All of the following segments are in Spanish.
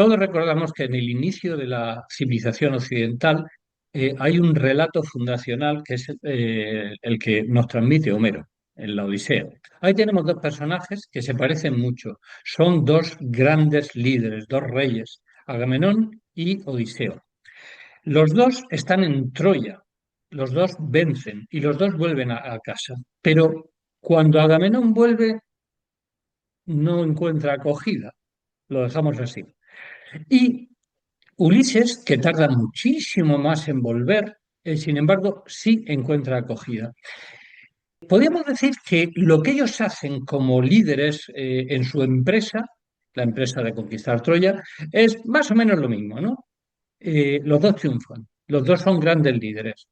todos recordamos que en el inicio de la civilización occidental hay un relato fundacional que es el que nos transmite Homero en la Odisea. Ahí tenemos dos personajes que se parecen mucho. Son dos grandes líderes, dos reyes, Agamenón y Odiseo. Los dos están en Troya, los dos vencen y los dos vuelven a casa. Pero cuando Agamenón vuelve, no encuentra acogida. Lo dejamos así. Y Ulises, que tarda muchísimo más en volver, sin embargo, sí encuentra acogida. Podríamos decir que lo que ellos hacen como líderes en su empresa, la empresa de conquistar Troya, es más o menos lo mismo, ¿no? Los dos triunfan, los dos son grandes líderes,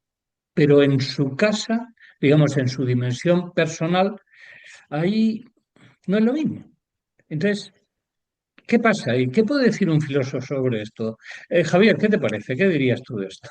pero en su casa, digamos, en su dimensión personal, ahí no es lo mismo. Entonces, ¿qué pasa ahí? ¿Qué puede decir un filósofo sobre esto? Javier, ¿qué te parece? ¿Qué dirías tú de esto?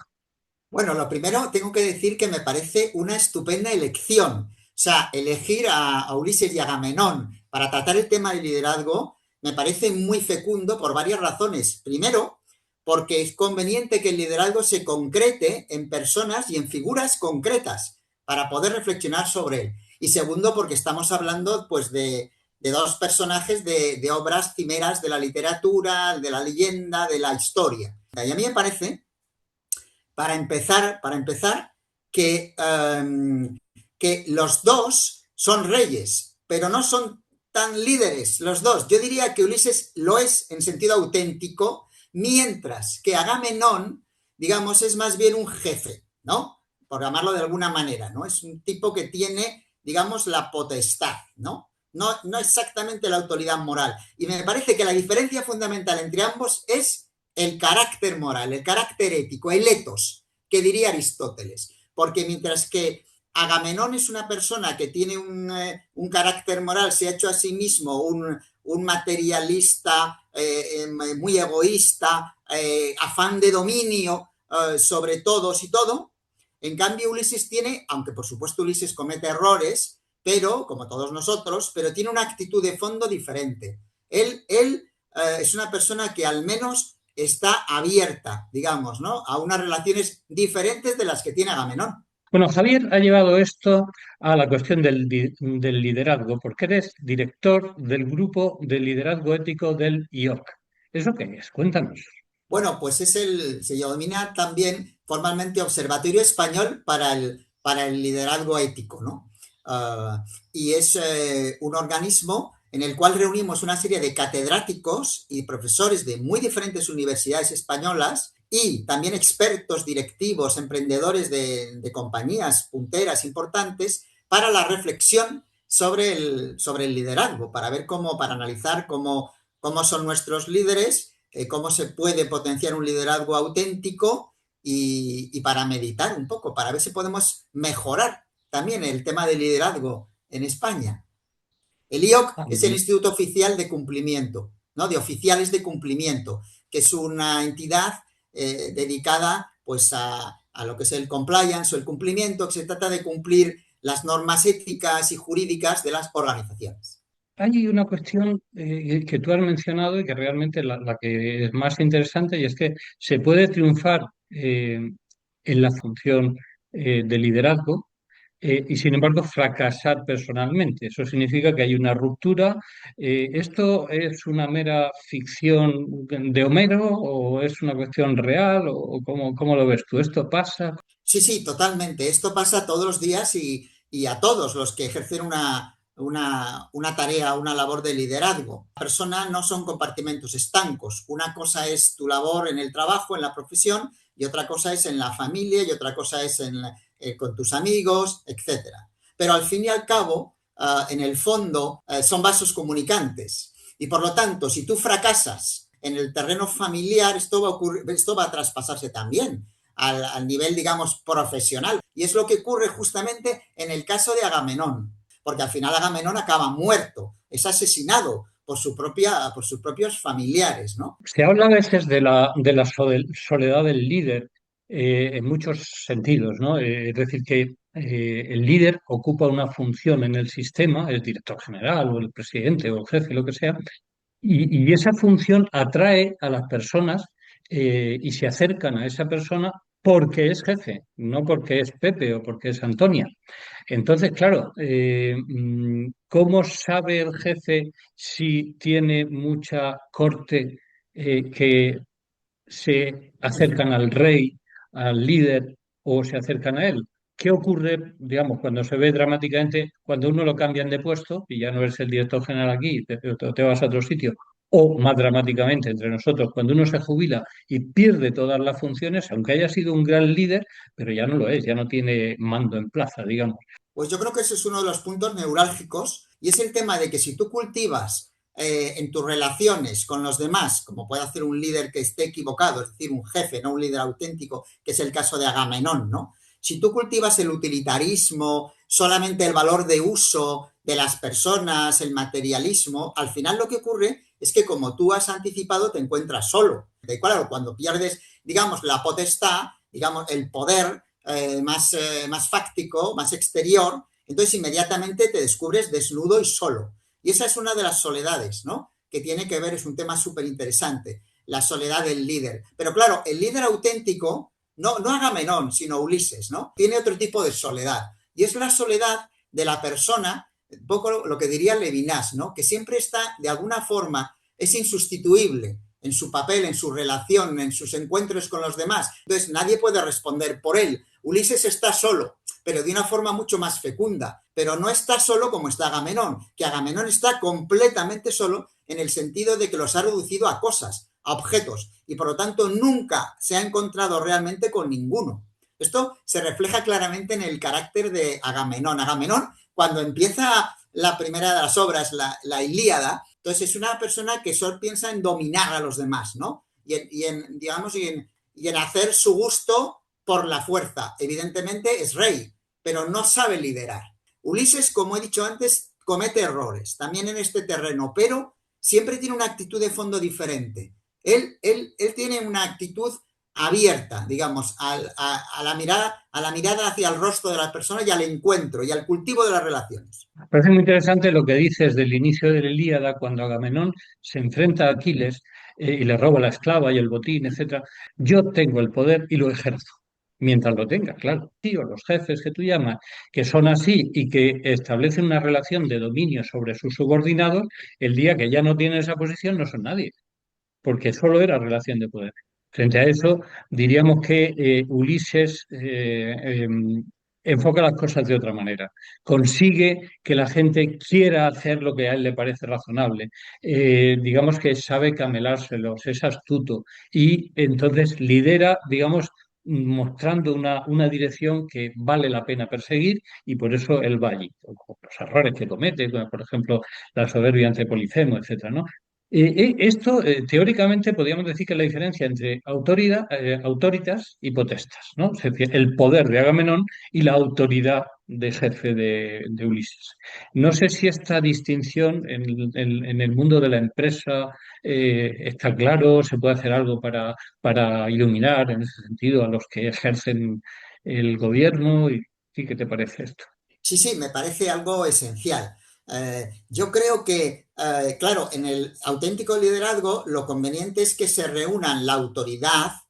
Bueno, lo primero tengo que decir que me parece una estupenda elección. O sea, elegir a Ulises y a Agamenón para tratar el tema del liderazgo me parece muy fecundo por varias razones. Primero, porque es conveniente que el liderazgo se concrete en personas y en figuras concretas para poder reflexionar sobre él. Y segundo, porque estamos hablando pues de dos personajes de obras cimeras de la literatura, de la leyenda, de la historia. Y a mí me parece para empezar que los dos son reyes, pero no son tan líderes los dos. Yo diría que Ulises lo es en sentido auténtico, mientras que Agamenón, digamos, es más bien un jefe, ¿no? Por llamarlo de alguna manera, ¿no? Es un tipo que tiene, digamos, la potestad, ¿no? No exactamente la autoridad moral. Y me parece que la diferencia fundamental entre ambos es el carácter moral, el carácter ético, el etos, que diría Aristóteles. Porque mientras que Agamenón es una persona que tiene un carácter moral, se ha hecho a sí mismo un materialista muy egoísta, afán de dominio sobre todos y todo. En cambio, Ulises tiene, aunque por supuesto Ulises comete errores, pero, como todos nosotros, pero tiene una actitud de fondo diferente. Él es una persona que al menos está abierta, digamos, ¿no? A unas relaciones diferentes de las que tiene Agamenón. Bueno, Javier ha llevado esto a la cuestión del liderazgo, porque eres director del grupo de liderazgo ético del IOC. ¿Eso qué es? Cuéntanos. Bueno, pues se denomina también formalmente Observatorio Español para el Liderazgo Ético, ¿no? Y es un organismo en el cual reunimos una serie de catedráticos y profesores de muy diferentes universidades españolas y también expertos, directivos, emprendedores de compañías punteras importantes para la reflexión sobre el liderazgo, para ver para analizar cómo son nuestros líderes, cómo se puede potenciar un liderazgo auténtico y para meditar un poco, para ver si podemos mejorar también el tema del liderazgo en España. El IOC Ah, es el Instituto Oficial de Cumplimiento, ¿no? De Oficiales de Cumplimiento, que es una entidad dedicada pues a lo que es el compliance o el cumplimiento, que se trata de cumplir las normas éticas y jurídicas de las organizaciones. hay una cuestión que tú has mencionado y que realmente la que es más interesante y es que se puede triunfar en la función de liderazgo y sin embargo fracasar personalmente. Eso significa que hay una ruptura. ¿Esto es una mera ficción de Homero o es una cuestión real o cómo lo ves tú? ¿Esto pasa? Sí, sí, totalmente. Esto pasa todos los días y a todos los que ejercen una tarea, una labor de liderazgo. La persona no son compartimentos estancos. Una cosa es tu labor en el trabajo, en la profesión, y otra cosa es en la familia, y otra cosa es con tus amigos, etcétera. Pero al fin y al cabo, en el fondo, son vasos comunicantes. Y por lo tanto, si tú fracasas en el terreno familiar, esto va a traspasarse también al nivel, digamos, profesional. Y es lo que ocurre justamente en el caso de Agamenón, porque al final Agamenón acaba muerto, es asesinado por sus propios familiares, ¿no? Se habla a veces de la soledad del líder en muchos sentidos, ¿no? Es decir, que el líder ocupa una función en el sistema, el director general o el presidente o el jefe, lo que sea, Y esa función atrae a las personas y se acercan a esa persona porque es jefe, no porque es Pepe o porque es Antonia. Entonces, claro, ¿cómo sabe el jefe si tiene mucha corte que se acercan al rey, al líder o se acercan a él? ¿Qué ocurre, digamos, cuando se ve dramáticamente, cuando uno lo cambian de puesto y ya no eres el director general aquí, te vas a otro sitio? O más dramáticamente entre nosotros, cuando uno se jubila y pierde todas las funciones, aunque haya sido un gran líder, pero ya no lo es, ya no tiene mando en plaza, digamos. Pues yo creo que ese es uno de los puntos neurálgicos y es el tema de que si tú cultivas en tus relaciones con los demás, como puede hacer un líder que esté equivocado, es decir, un jefe, no un líder auténtico, que es el caso de Agamenón, ¿no? Si tú cultivas el utilitarismo, solamente el valor de uso de las personas, el materialismo, al final lo que ocurre es que como tú has anticipado, te encuentras solo. Y claro, cuando pierdes, digamos, la potestad, digamos, el poder, más fáctico, más exterior, entonces inmediatamente te descubres desnudo y solo. Y esa es una de las soledades, ¿no? Que tiene que ver, es un tema súper interesante, la soledad del líder. Pero claro, el líder auténtico, no Agamenón, sino Ulises, ¿no? Tiene otro tipo de soledad. Y es la soledad de la persona, un poco lo que diría Levinas, ¿no? Que siempre está, de alguna forma, es insustituible en su papel, en su relación, en sus encuentros con los demás. Entonces nadie puede responder por él. Ulises está solo, pero de una forma mucho más fecunda, pero no está solo como está Agamenón, que Agamenón está completamente solo en el sentido de que los ha reducido a cosas, a objetos, y por lo tanto nunca se ha encontrado realmente con ninguno. Esto se refleja claramente en el carácter de Agamenón. Agamenón, cuando empieza la primera de las obras, la Ilíada, entonces es una persona que solo piensa en dominar a los demás, ¿no? Digamos, y en hacer su gusto por la fuerza. Evidentemente es rey, pero no sabe liderar. Ulises, como he dicho antes, comete errores también en este terreno, pero siempre tiene una actitud de fondo diferente. Él tiene una actitud abierta, digamos, a la mirada hacia el rostro de la persona y al encuentro y al cultivo de las relaciones. Parece muy interesante lo que dices del inicio de la Ilíada, cuando Agamenón se enfrenta a Aquiles y le roba la esclava y el botín, etcétera. Yo tengo el poder y lo ejerzo. Mientras lo tenga, claro. Tío, los jefes que tú llamas, que son así y que establecen una relación de dominio sobre sus subordinados, el día que ya no tienen esa posición no son nadie, porque solo era relación de poder. Frente a eso, diríamos que Ulises enfoca las cosas de otra manera. Consigue que la gente quiera hacer lo que a él le parece razonable. Digamos que sabe camelárselos, es astuto y entonces lidera, digamos, mostrando una dirección que vale la pena perseguir y por eso él va allí. Los errores que comete, como por ejemplo la soberbia ante Polifemo, etcétera, ¿no? Esto, teóricamente, podríamos decir que es la diferencia entre autoridad, autoritas y potestas, ¿no? Es decir, el poder de Agamenón y la autoridad de jefe de Ulises. No sé si esta distinción en el mundo de la empresa está claro, se puede hacer algo para iluminar en ese sentido a los que ejercen el gobierno. Y, ¿sí? ¿Qué te parece esto? Sí, sí, me parece algo esencial. Yo creo que, claro, en el auténtico liderazgo lo conveniente es que se reúnan la autoritas,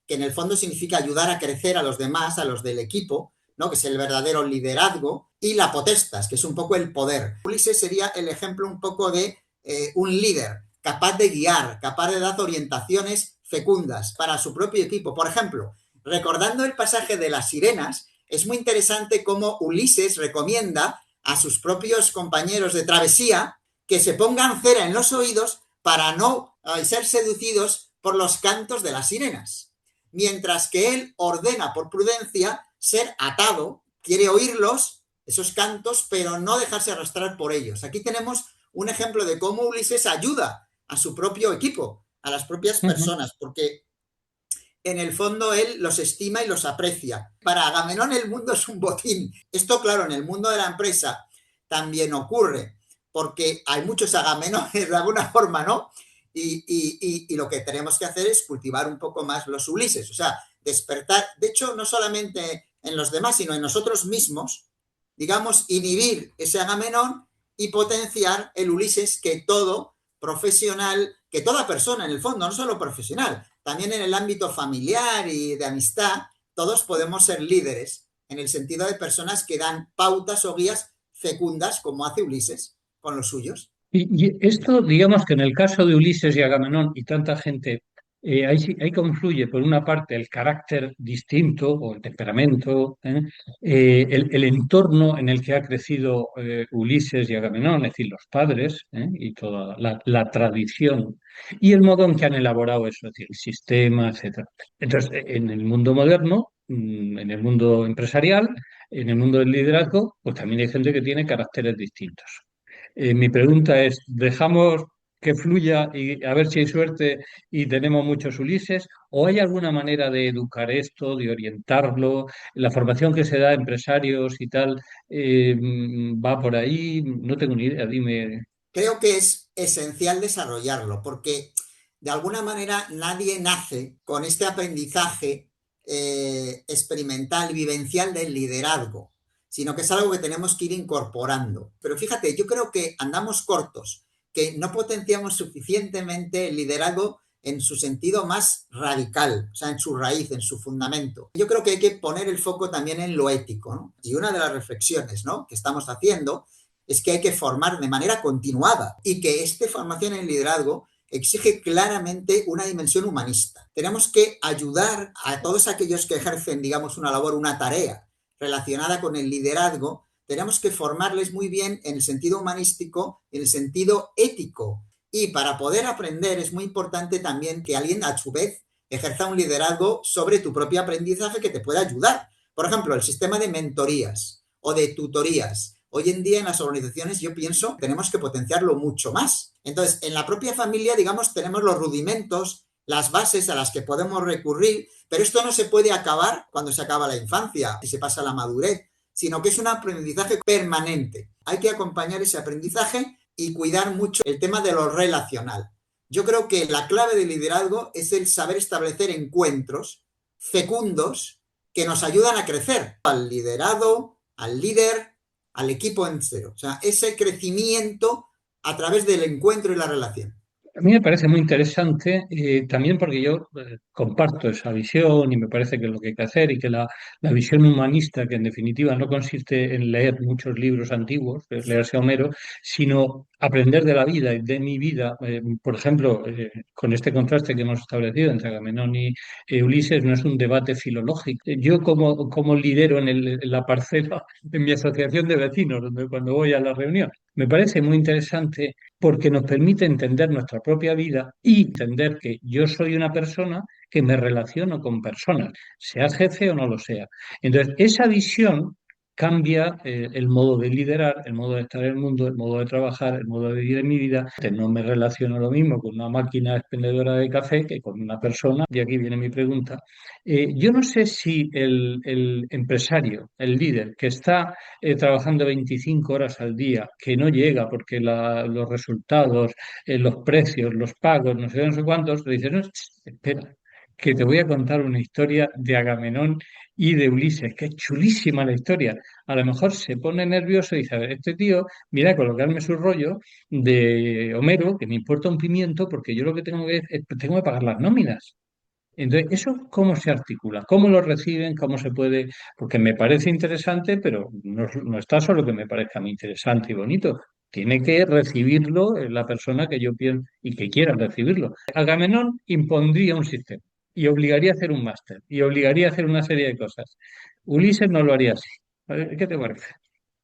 que en el fondo significa ayudar a crecer a los demás, a los del equipo, ¿no? Que es el verdadero liderazgo, y la potestas, que es un poco el poder. Ulises sería el ejemplo un poco de un líder capaz de guiar, capaz de dar orientaciones fecundas para su propio equipo. Por ejemplo, recordando el pasaje de las sirenas, es muy interesante cómo Ulises recomienda a sus propios compañeros de travesía que se pongan cera en los oídos para no ser seducidos por los cantos de las sirenas. Mientras que él ordena por prudencia ser atado, quiere oírlos, esos cantos, pero no dejarse arrastrar por ellos. Aquí tenemos un ejemplo de cómo Ulises ayuda a su propio equipo, a las propias Ujú. personas, porque en el fondo él los estima y los aprecia. Para Agamenón el mundo es un botín. Esto, claro, en el mundo de la empresa también ocurre, porque hay muchos Agamenones de alguna forma, ¿no? Y lo que tenemos que hacer es cultivar un poco más los Ulises, o sea, despertar, de hecho, no solamente en los demás, sino en nosotros mismos, digamos, inhibir ese Agamenón y potenciar el Ulises que todo profesional, que toda persona en el fondo, no solo profesional, también en el ámbito familiar y de amistad, todos podemos ser líderes en el sentido de personas que dan pautas o guías fecundas, como hace Ulises con los suyos. Y esto, digamos que en el caso de Ulises y Agamenón y tanta gente, ahí confluye por una parte el carácter distinto o el temperamento, el entorno en el que ha crecido Ulises y Agamenón, es decir, los padres y toda la tradición y el modo en que han elaborado eso, es decir, el sistema, etcétera. Entonces, en el mundo moderno, en el mundo empresarial, en el mundo del liderazgo, pues también hay gente que tiene caracteres distintos. Mi pregunta es, ¿dejamos que fluya y a ver si hay suerte y tenemos muchos Ulises? ¿O hay alguna manera de educar esto, de orientarlo? La formación que se da a empresarios y tal, va por ahí. No tengo ni idea, dime. Creo que es esencial desarrollarlo porque de alguna manera nadie nace con este aprendizaje experimental, vivencial del liderazgo, sino que es algo que tenemos que ir incorporando. Pero fíjate, yo creo que andamos cortos, que no potenciamos suficientemente el liderazgo en su sentido más radical, o sea, en su raíz, en su fundamento. Yo creo que hay que poner el foco también en lo ético, ¿no? Y una de las reflexiones, ¿no?, que estamos haciendo es que hay que formar de manera continuada y que esta formación en liderazgo exige claramente una dimensión humanista. Tenemos que ayudar a todos aquellos que ejercen, digamos, una labor, una tarea relacionada con el liderazgo. Tenemos que formarles muy bien en el sentido humanístico, en el sentido ético. Y para poder aprender es muy importante también que alguien a su vez ejerza un liderazgo sobre tu propio aprendizaje que te pueda ayudar. Por ejemplo, el sistema de mentorías o de tutorías. Hoy en día en las organizaciones yo pienso que tenemos que potenciarlo mucho más. Entonces, en la propia familia, digamos, tenemos los rudimentos, las bases a las que podemos recurrir, pero esto no se puede acabar cuando se acaba la infancia y se pasa a la madurez, sino que es un aprendizaje permanente. Hay que acompañar ese aprendizaje y cuidar mucho el tema de lo relacional. Yo creo que la clave del liderazgo es el saber establecer encuentros fecundos que nos ayudan a crecer al liderado, al líder, al equipo entero. O sea, ese crecimiento a través del encuentro y la relación. A mí me parece muy interesante también porque yo comparto esa visión y me parece que es lo que hay que hacer y que la visión humanista, que en definitiva no consiste en leer muchos libros antiguos, leerse a Homero, sino aprender de la vida y de mi vida. Por ejemplo, con este contraste que hemos establecido entre Agamenón y Ulises, no es un debate filológico. Yo como lidero en la parcela, en mi asociación de vecinos, donde cuando voy a la reunión, me parece muy interesante porque nos permite entender nuestra propia vida y entender que yo soy una persona que me relaciono con personas, sea jefe o no lo sea. Entonces, esa visión cambia el modo de liderar, el modo de estar en el mundo, el modo de trabajar, el modo de vivir en mi vida. No me relaciono lo mismo con una máquina expendedora de café que con una persona. Y aquí viene mi pregunta. Yo no sé si el empresario, el líder que está trabajando 25 horas al día, que no llega porque los resultados, los precios, los pagos, no sé, no sé cuántos, le dicen, no, espera, que te voy a contar una historia de Agamenón y de Ulises, que es chulísima la historia. A lo mejor se pone nervioso y dice, a ver, este tío, mira, a colocarme su rollo de Homero, que me importa un pimiento, porque yo lo que tengo tengo que pagar las nóminas. Entonces, ¿eso cómo se articula? ¿Cómo lo reciben? ¿Cómo se puede? Porque me parece interesante, pero no está solo que me parezca a mí interesante y bonito. Tiene que recibirlo la persona que yo pienso y que quiera recibirlo. Agamenón impondría un sistema y obligaría a hacer un máster y obligaría a hacer una serie de cosas. Ulises no lo haría así. A ver, ¿qué te parece?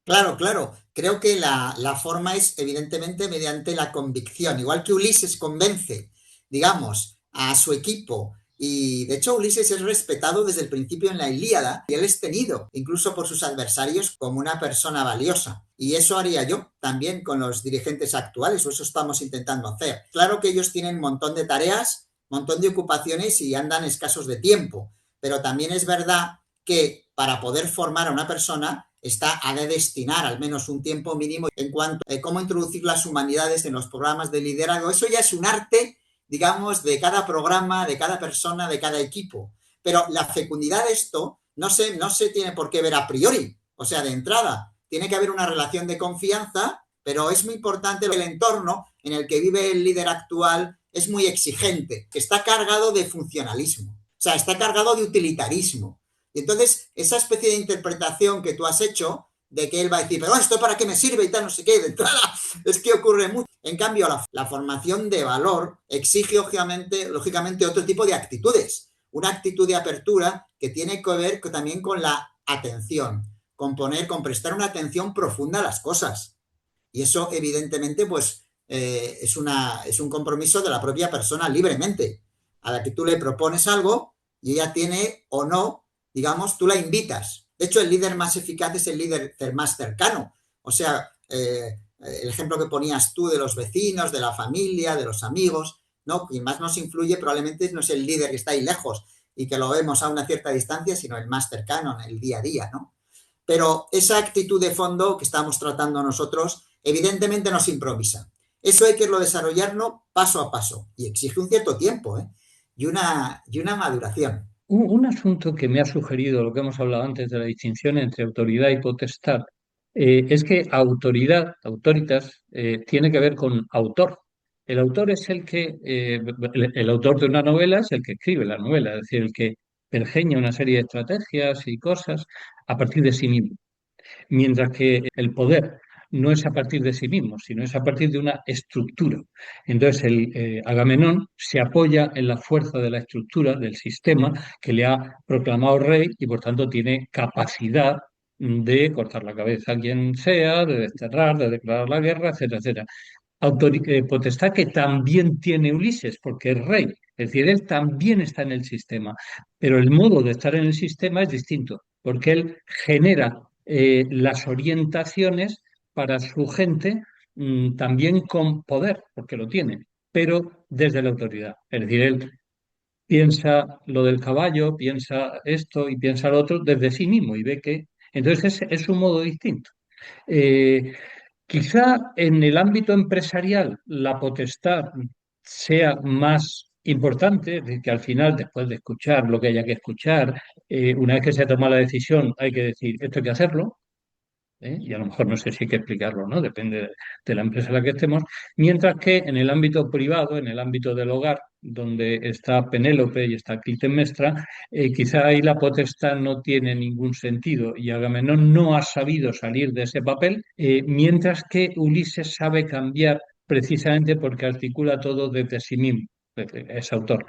Claro, claro. Creo que la forma es evidentemente mediante la convicción. Igual que Ulises convence, digamos, a su equipo. Y de hecho Ulises es respetado desde el principio en la Ilíada y él es tenido incluso por sus adversarios como una persona valiosa. Y eso haría yo también con los dirigentes actuales, o eso estamos intentando hacer. Claro que ellos tienen un montón de tareas, un montón de ocupaciones y andan escasos de tiempo, pero también es verdad que para poder formar a una persona ha de destinar al menos un tiempo mínimo en cuanto a cómo introducir las humanidades en los programas de liderazgo. Eso ya es un arte, digamos, de cada programa, de cada persona, de cada equipo. Pero la fecundidad de esto no se tiene por qué ver a priori, o sea, de entrada. Tiene que haber una relación de confianza pero es muy importante el entorno en el que vive el líder actual es muy exigente, que está cargado de funcionalismo, o sea, está cargado de utilitarismo. Y entonces, esa especie de interpretación que tú has hecho, de que él va a decir, pero esto para qué me sirve y tal, no sé qué, de entrada, es que ocurre mucho. En cambio, la formación de valor exige, lógicamente, otro tipo de actitudes. Una actitud de apertura que tiene que ver también con la atención, con prestar una atención profunda a las cosas. Y eso, evidentemente, pues es un compromiso de la propia persona libremente, a la que tú le propones algo y ella tiene o no, digamos, tú la invitas. De hecho, el líder más eficaz es el líder más cercano. O sea, el ejemplo que ponías tú de los vecinos, de la familia, de los amigos, ¿no? Quien más nos influye probablemente no es el líder que está ahí lejos y que lo vemos a una cierta distancia, sino el más cercano en el día a día, ¿no? Pero esa actitud de fondo que estamos tratando nosotros, evidentemente no se improvisa. Eso hay que desarrollarlo paso a paso y exige un cierto tiempo, ¿eh? Y una maduración. Un asunto que me ha sugerido lo que hemos hablado antes de la distinción entre autoridad y potestad, es que autoridad, autoritas, tiene que ver con autor. El autor es el autor de una novela es el que escribe la novela, es decir, el que pergeña una serie de estrategias y cosas a partir de sí mismo, mientras que el poder no es a partir de sí mismo, sino es a partir de una estructura. Entonces, Agamenón se apoya en la fuerza de la estructura, del sistema que le ha proclamado rey y, por tanto, tiene capacidad de cortar la cabeza a quien sea, de desterrar, de declarar la guerra, etcétera, etcétera. Potestad que también tiene Ulises, porque es rey. Es decir, él también está en el sistema, pero el modo de estar en el sistema es distinto, porque él genera las orientaciones para su gente, también con poder, porque lo tiene, pero desde la autoridad. Es decir, él piensa lo del caballo, piensa esto y piensa lo otro desde sí mismo y ve que... Entonces es un modo distinto. Eh, Quizá en el ámbito empresarial la potestad sea más importante, es decir, que al final, después de escuchar lo que haya que escuchar, una vez que se toma la decisión, hay que decir, esto hay que hacerlo, y a lo mejor no sé si hay que explicarlo, ¿no? Depende de la empresa en la que estemos. Mientras que en el ámbito privado, en el ámbito del hogar, donde está Penélope y está Clitemnestra, quizá ahí la potestad no tiene ningún sentido y Agamenón no ha sabido salir de ese papel, mientras que Ulises sabe cambiar precisamente porque articula todo desde sí mismo. Es autor.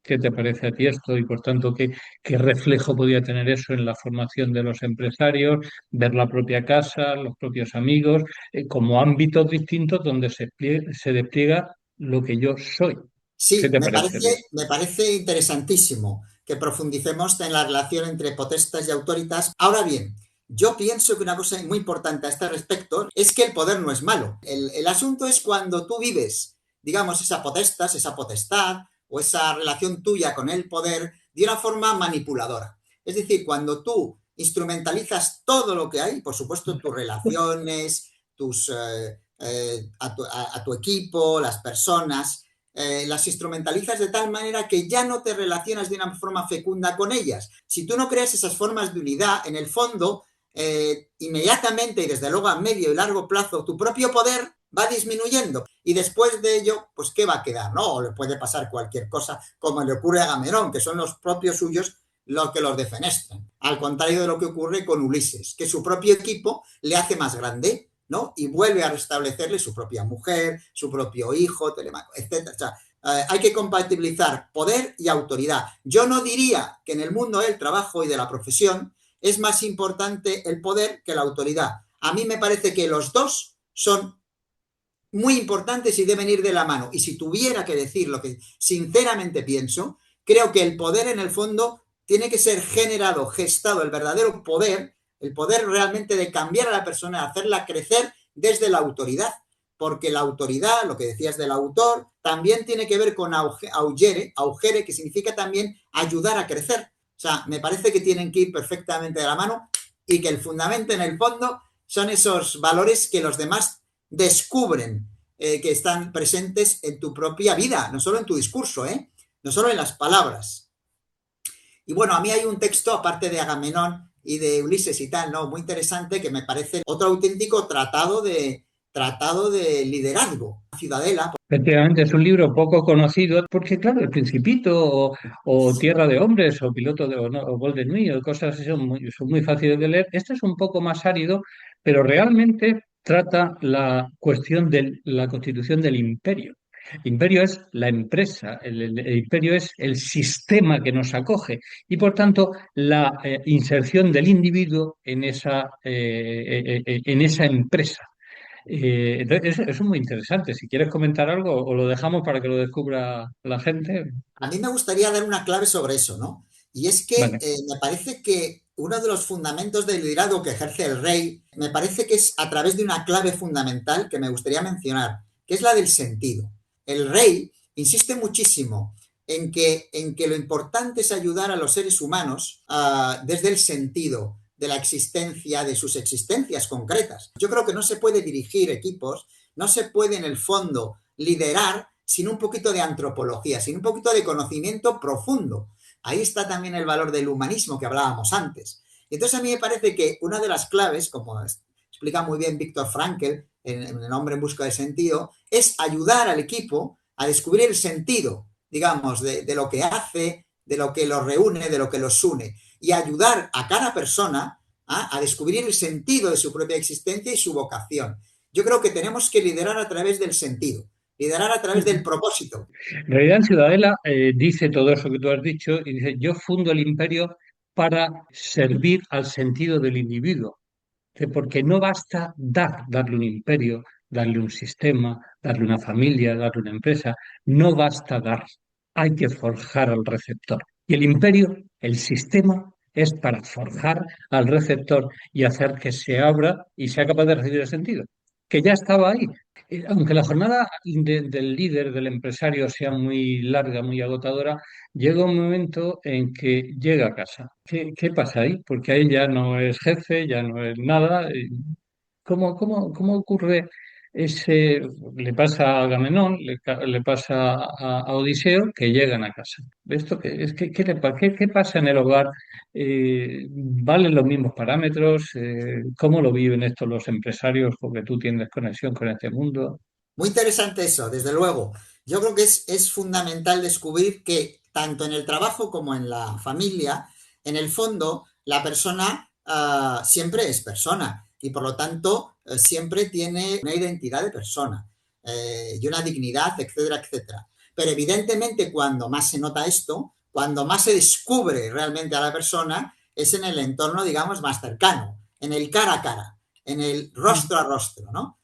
¿Qué te parece a ti esto? Y por tanto, ¿qué reflejo podría tener eso en la formación de los empresarios, ver la propia casa, los propios amigos, como ámbitos distintos donde se despliega lo que yo soy? ¿Qué Sí, te me parece a ti? parece, me parece interesantísimo que profundicemos en la relación entre potestas y autoritas. Ahora bien, yo pienso que una cosa muy importante a este respecto es que el poder no es malo. El asunto es cuando tú vives, digamos, esa potestad o esa relación tuya con el poder de una forma manipuladora. Es decir, cuando tú instrumentalizas todo lo que hay, por supuesto, tus relaciones, a tu equipo, las personas, las instrumentalizas de tal manera que ya no te relacionas de una forma fecunda con ellas. Si tú no creas esas formas de unidad, en el fondo, inmediatamente y desde luego a medio y largo plazo, tu propio poder va disminuyendo y después de ello, pues ¿qué va a quedar? ¿No? O le puede pasar cualquier cosa como le ocurre a Agamenón, que son los propios suyos los que los defenestran. Al contrario de lo que ocurre con Ulises, que su propio equipo le hace más grande, ¿no? Y vuelve a restablecerle su propia mujer, su propio hijo, Telemaco, etc. O sea, hay que compatibilizar poder y autoridad. Yo no diría que en el mundo del trabajo y de la profesión es más importante el poder que la autoridad. A mí me parece que los dos son muy importantes y deben ir de la mano. Y si tuviera que decir lo que sinceramente pienso, creo que el poder en el fondo tiene que ser generado, gestado, el poder realmente de cambiar a la persona, hacerla crecer desde la autoridad. Porque la autoridad, lo que decías del autor, también tiene que ver con augere, que significa también ayudar a crecer. O sea, me parece que tienen que ir perfectamente de la mano y que el fundamento en el fondo son esos valores que los demás descubren, que están presentes en tu propia vida, no solo en tu discurso, no solo en las palabras. Y bueno, a mí hay un texto, aparte de Agamenón y de Ulises y tal, ¿no? Muy interesante, que me parece otro auténtico tratado tratado de liderazgo. Ciudadela. Efectivamente, es un libro poco conocido porque, claro, El Principito o Tierra de Hombres o Piloto de o, no, o Golden Meal, cosas así son muy fáciles de leer. Este es un poco más árido, pero realmente trata la cuestión de la constitución del imperio. El imperio es la empresa, el imperio es el sistema que nos acoge y, por tanto, la inserción del individuo en esa empresa. Entonces, eso es muy interesante. Si quieres comentar algo, o lo dejamos para que lo descubra la gente. A mí me gustaría dar una clave sobre eso, ¿no? Y es que Vale. me parece que uno de los fundamentos del liderazgo que ejerce el rey, me parece que es a través de una clave fundamental que me gustaría mencionar, que es la del sentido. El rey insiste muchísimo en que lo importante es ayudar a los seres humanos desde el sentido de la existencia, de sus existencias concretas. Yo creo que no se puede dirigir equipos, no se puede en el fondo liderar sin un poquito de antropología, sin un poquito de conocimiento profundo. Ahí está también el valor del humanismo que hablábamos antes. Entonces a mí me parece que una de las claves, como explica muy bien Víctor Frankl en El hombre en busca de sentido, es ayudar al equipo a descubrir el sentido, digamos, de lo que hace, de lo que los reúne, de lo que los une, y ayudar a cada persona a descubrir el sentido de su propia existencia y su vocación. Yo creo que tenemos que liderar a través del sentido, liderar a través del propósito. En realidad, en Ciudadela dice todo eso que tú has dicho y dice, yo fundo el imperio para servir al sentido del individuo. Porque no basta darle un imperio, darle un sistema, darle una familia, darle una empresa. No basta dar. Hay que forjar al receptor. Y el imperio, el sistema, es para forjar al receptor y hacer que se abra y sea capaz de recibir el sentido, que ya estaba ahí. Aunque la jornada del líder, del empresario, sea muy larga, muy agotadora, llega un momento en que llega a casa. ¿Qué pasa ahí? Porque ahí ya no es jefe, ya no es nada. ¿Cómo ocurre ese? Le pasa a Agamenón, le pasa a Odiseo, que llegan a casa. ¿Esto qué pasa en el hogar? ¿Valen los mismos parámetros? ¿Cómo lo viven estos los empresarios? Porque tú tienes conexión con este mundo. Muy interesante eso, desde luego. Yo creo que es fundamental descubrir que tanto en el trabajo como en la familia, en el fondo, la persona siempre es persona y por lo tanto siempre tiene una identidad de persona y una dignidad, etcétera, etcétera. Pero evidentemente cuando más se nota esto, cuando más se descubre realmente a la persona, es en el entorno, digamos, más cercano, en el cara a cara, en el rostro a rostro, ¿no?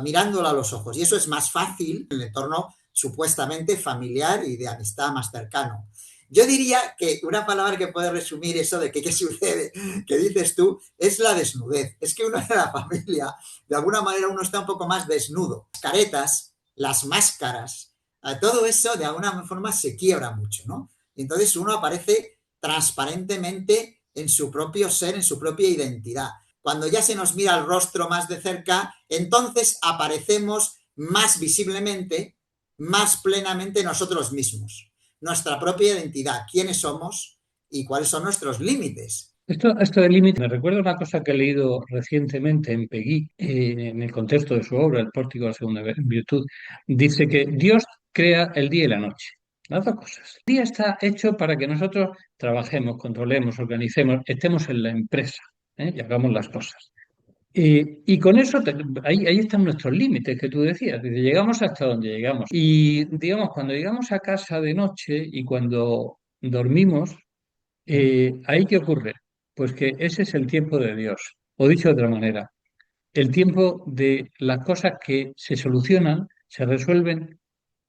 Mirándola a los ojos. Y eso es más fácil en el entorno supuestamente familiar y de amistad más cercano. Yo diría que una palabra que puede resumir eso de que qué sucede, que dices tú, es la desnudez. Es que uno en la familia, de alguna manera uno está un poco más desnudo. Las caretas, las máscaras, todo eso de alguna forma se quiebra mucho, ¿no? Y entonces uno aparece transparentemente en su propio ser, en su propia identidad. Cuando ya se nos mira el rostro más de cerca, entonces aparecemos más visiblemente, más plenamente nosotros mismos, nuestra propia identidad, quiénes somos y cuáles son nuestros límites. Esto del límite me recuerda una cosa que he leído recientemente en Peggy, en el contexto de su obra, El Pórtico de la Segunda Virtud. Dice que Dios crea el día y la noche, las dos cosas. El día está hecho para que nosotros trabajemos, controlemos, organicemos, estemos en la empresa, y hagamos las cosas. Y con eso, ahí están nuestros límites que tú decías. Dice, llegamos hasta donde llegamos. Y digamos, cuando llegamos a casa de noche y cuando dormimos, ¿ahí qué ocurre? Pues que ese es el tiempo de Dios. O dicho de otra manera, el tiempo de las cosas que se solucionan, se resuelven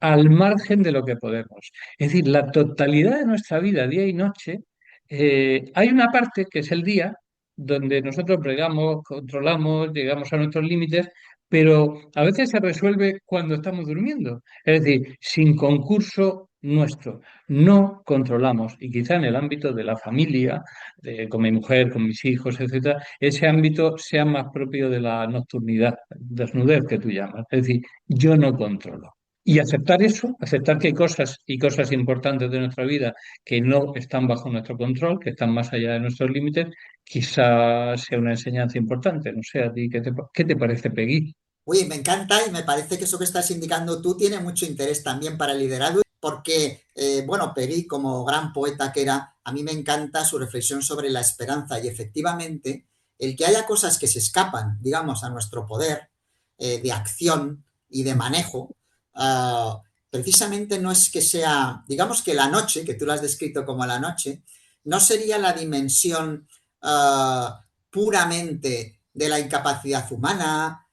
al margen de lo que podemos. Es decir, la totalidad de nuestra vida, día y noche, hay una parte que es el día, donde nosotros bregamos, controlamos, llegamos a nuestros límites, pero a veces se resuelve cuando estamos durmiendo. Es decir, sin concurso nuestro, no controlamos. Y quizá en el ámbito de la familia, con mi mujer, con mis hijos, etcétera, ese ámbito sea más propio de la nocturnidad, desnudez que tú llamas. Es decir, yo no controlo. Y aceptar eso, aceptar que hay cosas y cosas importantes de nuestra vida que no están bajo nuestro control, que están más allá de nuestros límites, quizás sea una enseñanza importante. No sé, a ti, ¿qué te parece, Peggy? Uy, me encanta y me parece que eso que estás indicando tú tiene mucho interés también para el liderazgo, porque, bueno, Peri, como gran poeta que era, a mí me encanta su reflexión sobre la esperanza y efectivamente el que haya cosas que se escapan, digamos, a nuestro poder de acción y de manejo, precisamente no es que sea, digamos que la noche, que tú lo has descrito como la noche, no sería la dimensión puramente de la incapacidad humana,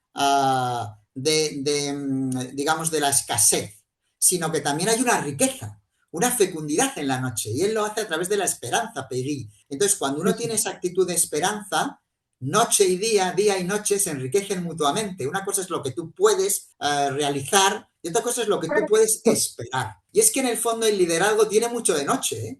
digamos, de la escasez, sino que también hay una riqueza, una fecundidad en la noche, y él lo hace a través de la esperanza, Peggy. Entonces, cuando uno tiene esa actitud de esperanza, noche y día y noche se enriquecen mutuamente. Una cosa es lo que tú puedes realizar y otra cosa es lo que tú puedes esperar. Y es que en el fondo el liderazgo tiene mucho de noche, ¿eh?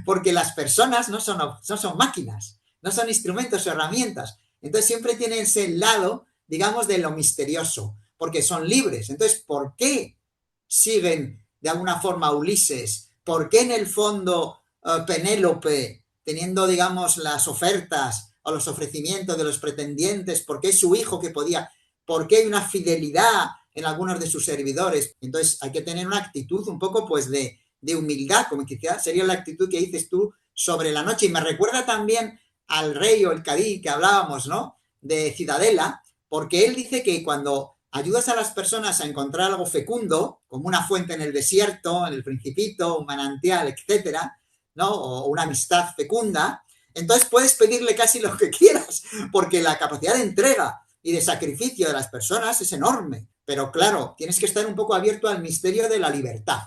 Porque las personas no son máquinas, no son instrumentos o herramientas. Entonces siempre tienen ese lado, digamos, de lo misterioso, porque son libres. Entonces, ¿por qué siguen de alguna forma a Ulises? ¿Por qué en el fondo Penélope, teniendo, digamos, las ofertas o los ofrecimientos de los pretendientes, por qué su hijo que podía, por qué hay una fidelidad en algunos de sus servidores? Entonces hay que tener una actitud un poco pues de humildad, como quizás sería la actitud que dices tú sobre la noche. Y me recuerda también al rey o el cadí que hablábamos, ¿no? De Ciudadela, porque él dice que cuando ayudas a las personas a encontrar algo fecundo, como una fuente en el desierto, en el Principito, un manantial, etcétera, ¿no? O una amistad fecunda, entonces puedes pedirle casi lo que quieras, porque la capacidad de entrega y de sacrificio de las personas es enorme. Pero claro, tienes que estar un poco abierto al misterio de la libertad,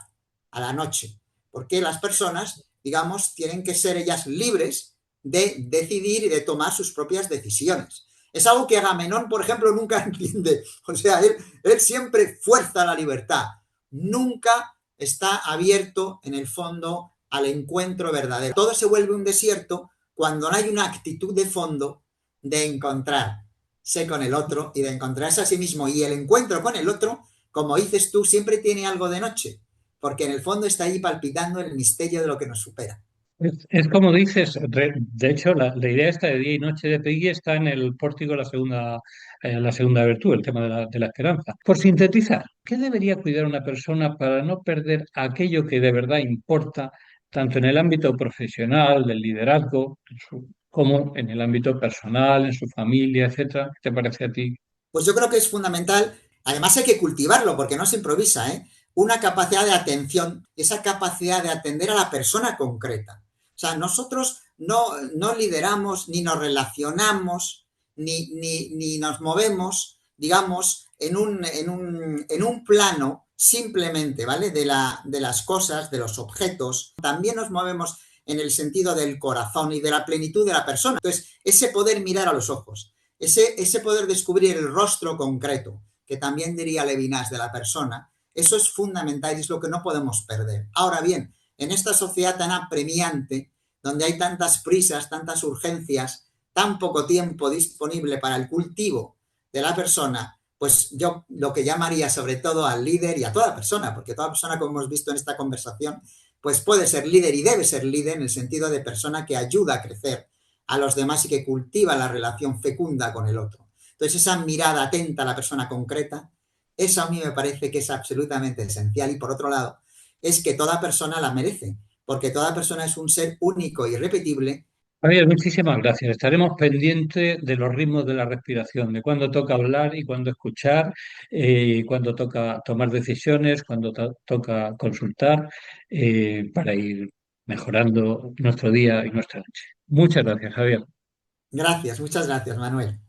a la noche, porque las personas, digamos, tienen que ser ellas libres de decidir y de tomar sus propias decisiones. Es algo que Agamenón, por ejemplo, nunca entiende. O sea, él siempre fuerza la libertad. Nunca está abierto, en el fondo, al encuentro verdadero. Todo se vuelve un desierto cuando no hay una actitud de fondo de encontrarse con el otro y de encontrarse a sí mismo. Y el encuentro con el otro, como dices tú, siempre tiene algo de noche, porque en el fondo está ahí palpitando el misterio de lo que nos supera. Es como dices, de hecho, la idea esta de día y noche de Peggy está en el pórtico de la segunda virtud, el tema de la esperanza. Por sintetizar, ¿qué debería cuidar una persona para no perder aquello que de verdad importa, tanto en el ámbito profesional, del liderazgo, como en el ámbito personal, en su familia, etcétera? ¿Qué te parece a ti? Pues yo creo que es fundamental, además hay que cultivarlo porque no se improvisa, ¿eh? Una capacidad de atención, esa capacidad de atender a la persona concreta. O sea, nosotros no lideramos, ni nos relacionamos, ni nos movemos, digamos, en un plano simplemente, ¿vale? De las cosas, de los objetos. También nos movemos en el sentido del corazón y de la plenitud de la persona. Entonces, ese poder mirar a los ojos, ese poder descubrir el rostro concreto, que también diría Levinas de la persona, eso es fundamental y es lo que no podemos perder. Ahora bien, en esta sociedad tan apremiante, donde hay tantas prisas, tantas urgencias, tan poco tiempo disponible para el cultivo de la persona, pues yo lo que llamaría sobre todo al líder y a toda persona, porque toda persona, como hemos visto en esta conversación, pues puede ser líder y debe ser líder en el sentido de persona que ayuda a crecer a los demás y que cultiva la relación fecunda con el otro. Entonces, esa mirada atenta a la persona concreta, eso a mí me parece que es absolutamente esencial. Y por otro lado, es que toda persona la merece, porque toda persona es un ser único y irrepetible. Javier, muchísimas gracias. Estaremos pendientes de los ritmos de la respiración, de cuándo toca hablar y cuándo escuchar, cuándo toca tomar decisiones, cuándo toca consultar, para ir mejorando nuestro día y nuestra noche. Muchas gracias, Javier. Gracias, muchas gracias, Manuel.